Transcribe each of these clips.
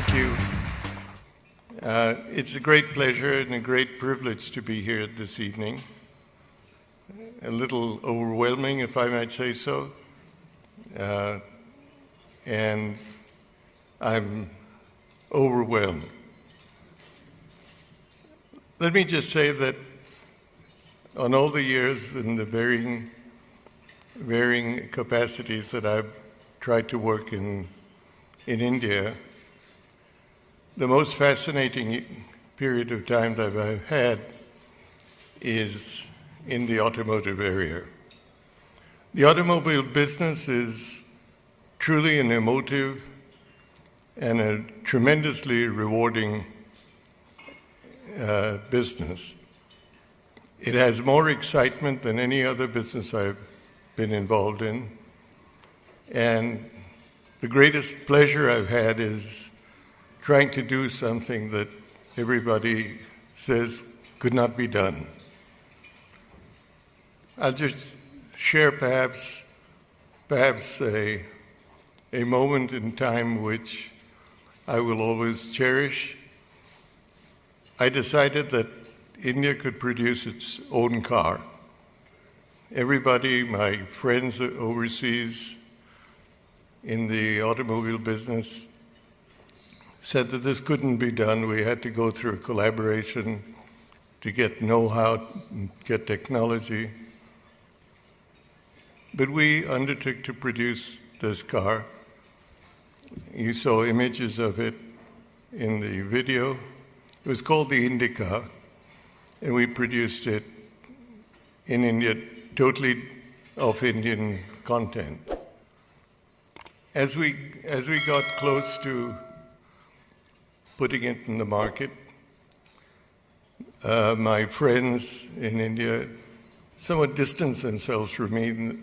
Thank you. It's a great pleasure and a great privilege to be here this evening. A little overwhelming, if I might say so. And I'm overwhelmed. Let me just say that on all the years and the varying capacities that I've tried to work in India, the most fascinating period of time that I've had is in the automotive area. The automobile business is truly an emotive and a tremendously rewarding business. It has more excitement than any other business I've been involved in. And the greatest pleasure I've had is trying to do something that everybody says could not be done. I'll just share perhaps a moment in time which I will always cherish. I decided that India could produce its own car. Everybody, my friends overseas in the automobile business, said that this couldn't be done. We had to go through a collaboration to get know-how, get technology. But we undertook to produce this car. You saw images of it in the video. It was called the Indica, and we produced it in India, totally of Indian content. As we got close to putting it in the market, my friends in India somewhat distanced themselves from me,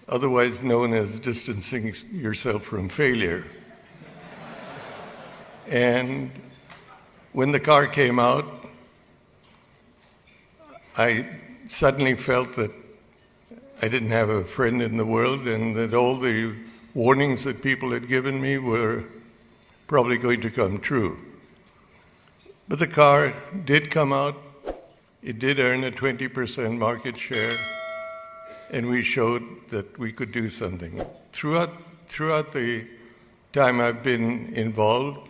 otherwise known as distancing yourself from failure. And when the car came out, I suddenly felt that I didn't have a friend in the world and that all the warnings that people had given me were probably going to come true. But the car did come out. It did earn a 20% market share, and we showed that we could do something. Throughout the time I've been involved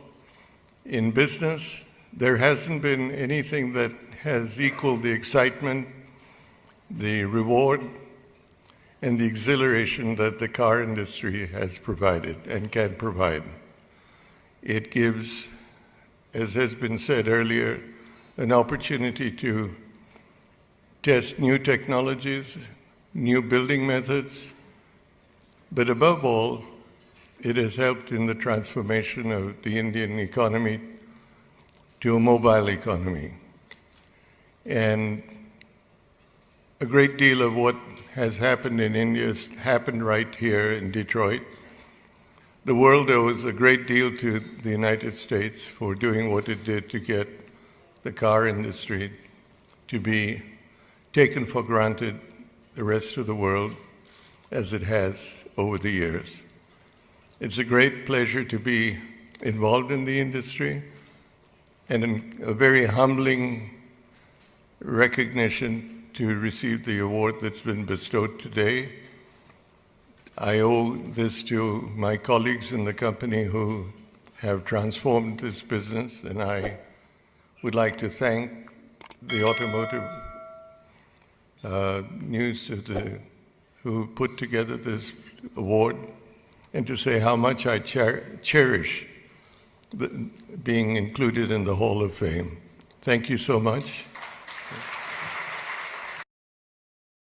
in business, there hasn't been anything that has equaled the excitement, the reward, and the exhilaration that the car industry has provided and can provide. It gives, as has been said earlier, an opportunity to test new technologies, new building methods, but above all, it has helped in the transformation of the Indian economy to a mobile economy. And a great deal of what has happened in India has happened right here in Detroit. The world owes a great deal to the United States for doing what it did to get the car industry to be taken for granted the rest of the world as it has over the years. It's a great pleasure to be involved in the industry and a very humbling recognition to receive the award that's been bestowed today. I owe this to my colleagues in the company who have transformed this business, and I would like to thank the automotive news who put together this award, and to say how much I cherish being included in the Hall of Fame. Thank you so much.